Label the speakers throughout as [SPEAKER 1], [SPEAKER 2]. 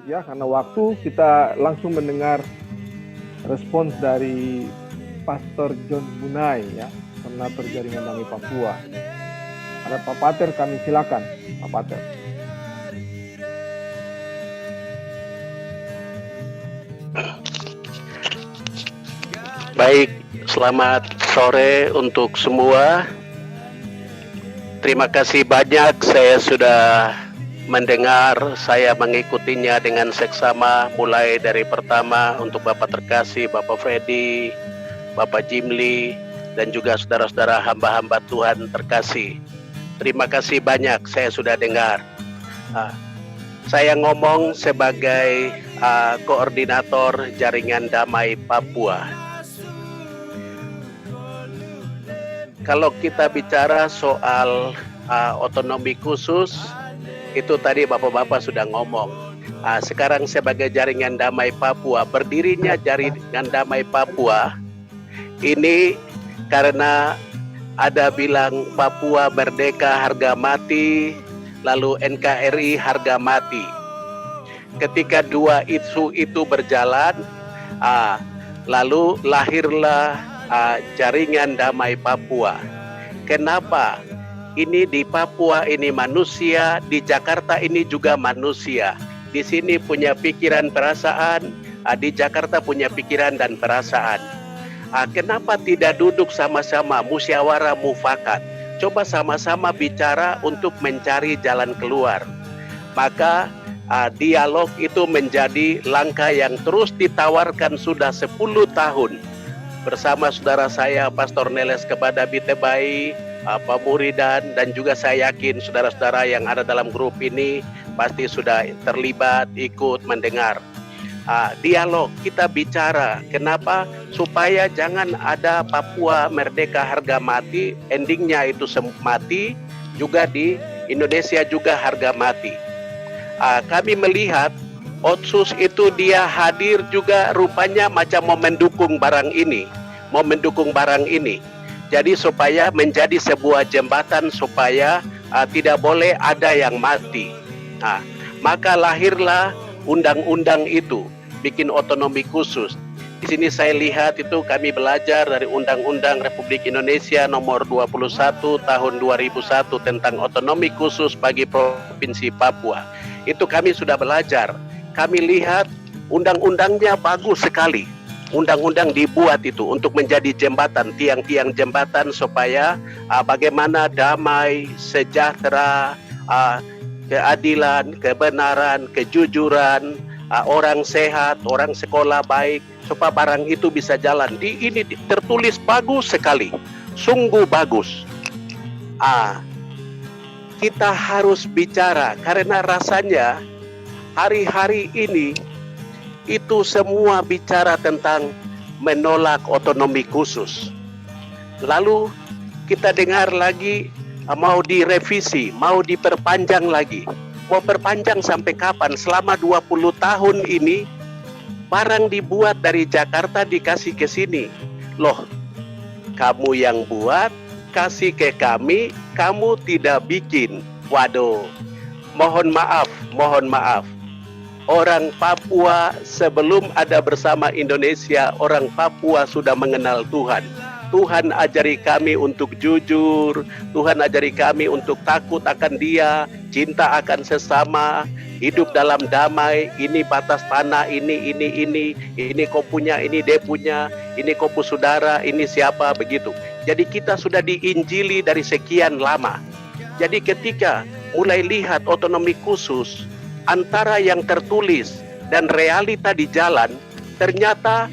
[SPEAKER 1] berikut ya, karena waktu kita langsung mendengar respons dari Pastor John Bunai ya, Koordinator Jaringan Damai Papua. Ada Pak Pater, kami silakan Pak Pater.
[SPEAKER 2] Baik, selamat sore untuk semua. Terima kasih banyak, saya sudah mendengar, saya mengikutinya dengan seksama mulai dari pertama untuk Bapak terkasih, Bapak Freddy, Bapak Jimli, dan juga saudara-saudara hamba-hamba Tuhan terkasih. Terima kasih banyak, saya sudah dengar. Saya ngomong sebagai koordinator Jaringan Damai Papua. Kalau kita bicara soal otonomi khusus, itu tadi Bapak-Bapak sudah ngomong. Sekarang sebagai Jaringan Damai Papua, berdirinya Jaringan Damai Papua ini karena ada bilang Papua merdeka harga mati, lalu NKRI harga mati. Ketika dua isu itu berjalan, lalu lahirlah Jaringan Damai Papua. Kenapa? Ini di Papua ini manusia, di Jakarta ini juga manusia. Di sini punya pikiran perasaan, di Jakarta punya pikiran dan perasaan. Kenapa tidak duduk sama-sama musyawarah mufakat? Coba sama-sama bicara untuk mencari jalan keluar. Maka dialog itu menjadi langkah yang terus ditawarkan sudah 10 tahun. Bersama saudara saya Pastor Neles kepada Bitebai, Pak Muridan, dan juga saya yakin saudara-saudara yang ada dalam grup ini pasti sudah terlibat, ikut mendengar. Dialog, kita bicara, kenapa? Supaya jangan ada Papua merdeka harga mati, endingnya itu mati, juga di Indonesia juga harga mati. Kami melihat Otsus itu dia hadir juga rupanya macam mau mendukung barang ini, Jadi supaya menjadi sebuah jembatan supaya tidak boleh ada yang mati. Maka lahirlah undang-undang itu, bikin otonomi khusus. Di sini saya lihat itu kami belajar dari Undang-Undang Republik Indonesia nomor 21 tahun 2001 tentang otonomi khusus bagi Provinsi Papua. Itu kami sudah belajar. Kami lihat undang-undangnya bagus sekali. Undang-undang dibuat itu untuk menjadi jembatan, tiang-tiang jembatan supaya bagaimana damai, sejahtera, keadilan, kebenaran, kejujuran, orang sehat, orang sekolah baik, supaya barang itu bisa jalan. Ini tertulis bagus sekali, sungguh bagus. Kita harus bicara karena rasanya hari-hari ini itu semua bicara tentang menolak otonomi khusus. Lalu kita dengar lagi mau direvisi, mau diperpanjang lagi. Mau perpanjang sampai kapan? Selama 20 tahun ini barang dibuat dari Jakarta dikasih ke sini. Loh, kamu yang buat, kasih ke kami, kamu tidak bikin. Waduh, mohon maaf. Orang Papua sebelum ada bersama Indonesia, orang Papua sudah mengenal Tuhan. Tuhan ajari kami untuk jujur, Tuhan ajari kami untuk takut akan Dia, cinta akan sesama, hidup dalam damai. Ini batas tanah, ini kau punya, ini dia punya, ini kau punya saudara, ini siapa, begitu. Jadi kita sudah diinjili dari sekian lama. Jadi ketika mulai lihat otonomi khusus, antara yang tertulis dan realita di jalan ternyata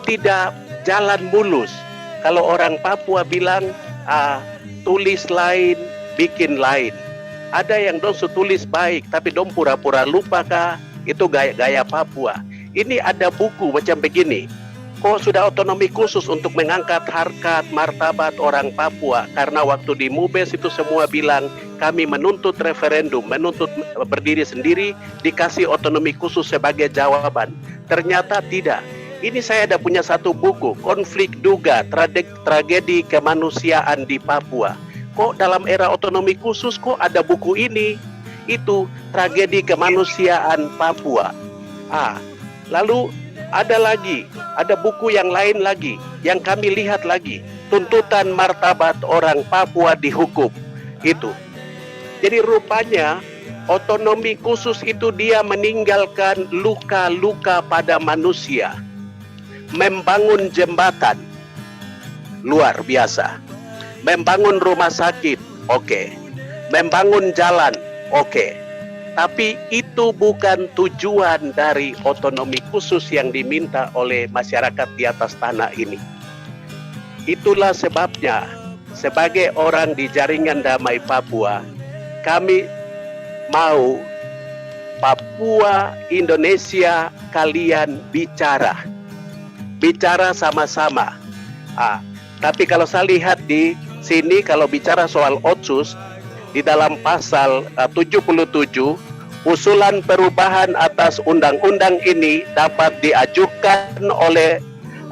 [SPEAKER 2] tidak jalan mulus. Kalau orang Papua bilang tulis lain, bikin lain. Ada yang dong tulis baik tapi dong pura-pura lupa kah? Itu gaya Papua. Ini ada buku macam begini. Kok sudah otonomi khusus untuk mengangkat harkat martabat orang Papua? Karena waktu di Mubes itu semua bilang kami menuntut referendum, menuntut berdiri sendiri, dikasih otonomi khusus sebagai jawaban. Ternyata tidak. Ini saya ada punya satu buku, Konflik Duga, Tragedi Kemanusiaan di Papua. Kok dalam era otonomi khusus kok ada buku ini? Itu Tragedi Kemanusiaan Papua. Lalu ada buku yang lain lagi yang kami lihat lagi, tuntutan martabat orang Papua dihukum itu. Jadi rupanya otonomi khusus itu dia meninggalkan luka-luka pada manusia. Membangun jembatan, luar biasa. Membangun rumah sakit, oke. Membangun jalan, oke. Tapi itu bukan tujuan dari otonomi khusus yang diminta oleh masyarakat di atas tanah ini. Itulah sebabnya sebagai orang di Jaringan Damai Papua, kami mau Papua Indonesia kalian bicara sama-sama. Tapi kalau saya lihat di sini, kalau bicara soal Otsus, di dalam pasal 77, usulan perubahan atas undang-undang ini dapat diajukan oleh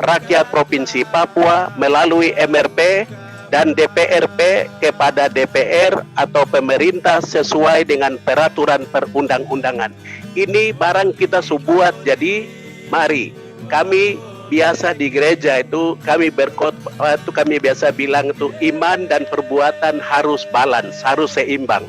[SPEAKER 2] rakyat Provinsi Papua melalui MRP dan DPRP kepada DPR atau pemerintah sesuai dengan peraturan perundang-undangan. Ini barang kita buat, jadi mari kami biasa di gereja itu kami biasa bilang itu iman dan perbuatan harus balance, harus seimbang.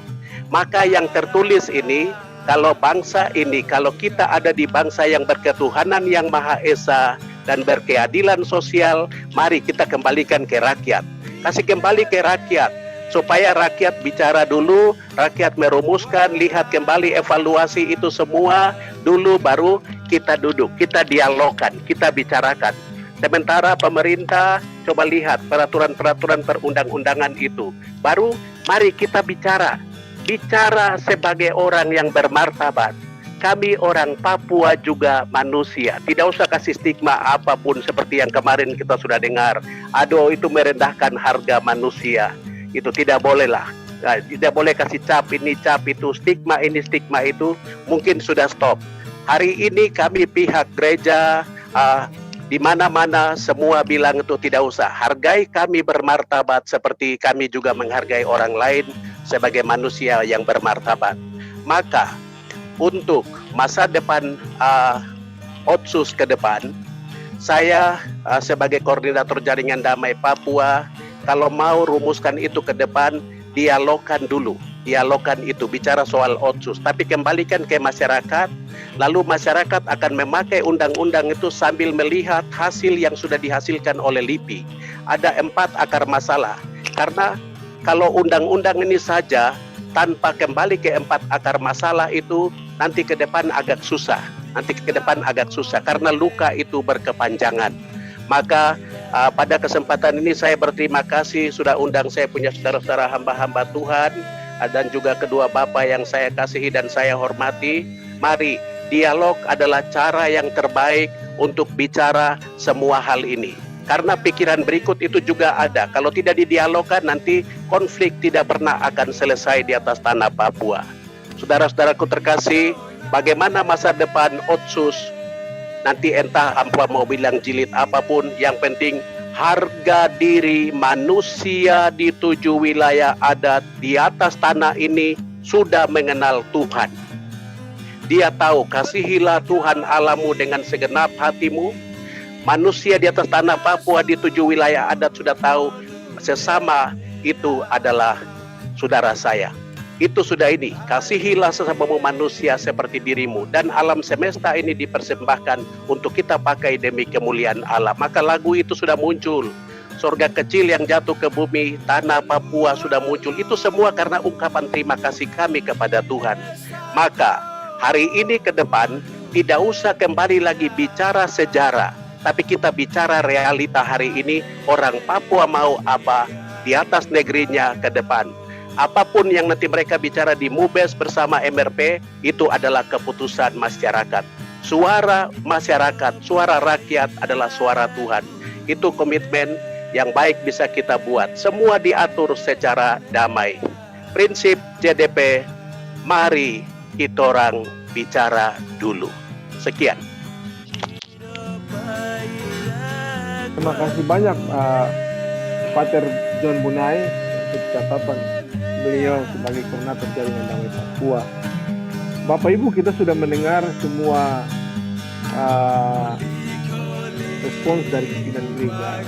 [SPEAKER 2] Maka yang tertulis ini, kalau bangsa ini, kalau kita ada di bangsa yang berketuhanan yang Maha Esa dan berkeadilan sosial, mari kita kembalikan ke rakyat. Kasih kembali ke rakyat, supaya rakyat bicara dulu, rakyat merumuskan, lihat kembali, evaluasi itu semua dulu, baru kita duduk, kita dialogkan, kita bicarakan. Sementara pemerintah coba lihat peraturan-peraturan perundang-undangan itu, baru mari kita bicara sebagai orang yang bermartabat. Kami orang Papua juga manusia, tidak usah kasih stigma apapun seperti yang kemarin kita sudah dengar. Aduh, itu merendahkan harga manusia. Itu tidak boleh lah. Tidak boleh kasih cap ini, cap itu, stigma ini, stigma itu. Mungkin sudah stop. Hari ini kami pihak gereja di mana-mana semua bilang itu tidak usah. Hargai kami bermartabat seperti kami juga menghargai orang lain sebagai manusia yang bermartabat. Maka untuk masa depan Otsus ke depan, saya sebagai koordinator Jaringan Damai Papua, kalau mau rumuskan itu ke depan, dialogkan dulu. Dialogkan itu, bicara soal Otsus, tapi kembalikan ke masyarakat. Lalu masyarakat akan memakai undang-undang itu sambil melihat hasil yang sudah dihasilkan oleh LIPI. Ada 4 akar masalah. Karena kalau undang-undang ini saja tanpa kembali ke 4 akar masalah itu, nanti ke depan agak susah. Karena luka itu berkepanjangan. Maka pada kesempatan ini saya berterima kasih sudah undang saya punya saudara-saudara hamba-hamba Tuhan dan juga kedua bapak yang saya kasihi dan saya hormati. Mari, dialog adalah cara yang terbaik untuk bicara semua hal ini. Karena pikiran berikut itu juga ada. Kalau tidak didialogkan, nanti konflik tidak pernah akan selesai di atas tanah Papua. Saudara-saudaraku terkasih, bagaimana masa depan Otsus? Nanti entah apa mau bilang jilid apapun, yang penting harga diri manusia di 7 wilayah adat di atas tanah ini sudah mengenal Tuhan. Dia tahu, kasihilah Tuhan Allahmu dengan segenap hatimu. Manusia di atas tanah Papua di 7 wilayah adat sudah tahu sesama itu adalah saudara saya. Itu sudah ini, kasihilah sesamamu manusia seperti dirimu. Dan alam semesta ini dipersembahkan untuk kita pakai demi kemuliaan Allah. Maka lagu itu sudah muncul. Surga kecil yang jatuh ke bumi, tanah Papua sudah muncul. Itu semua karena ungkapan terima kasih kami kepada Tuhan. Maka hari ini ke depan tidak usah kembali lagi bicara sejarah, tapi kita bicara realita hari ini. Orang Papua mau apa di atas negerinya ke depan. Apapun yang nanti mereka bicara di MUBES bersama MRP, itu adalah keputusan masyarakat. Suara masyarakat, suara rakyat adalah suara Tuhan. Itu komitmen yang baik bisa kita buat. Semua diatur secara damai. Prinsip JDP, mari kita orang bicara dulu. Sekian.
[SPEAKER 1] Terima kasih banyak Pater John Bunai untuk catatan beliau sebagai koordinator Jaringan Damai Papua. Bapak Ibu, kita sudah mendengar semua respons dari pimpinan gereja.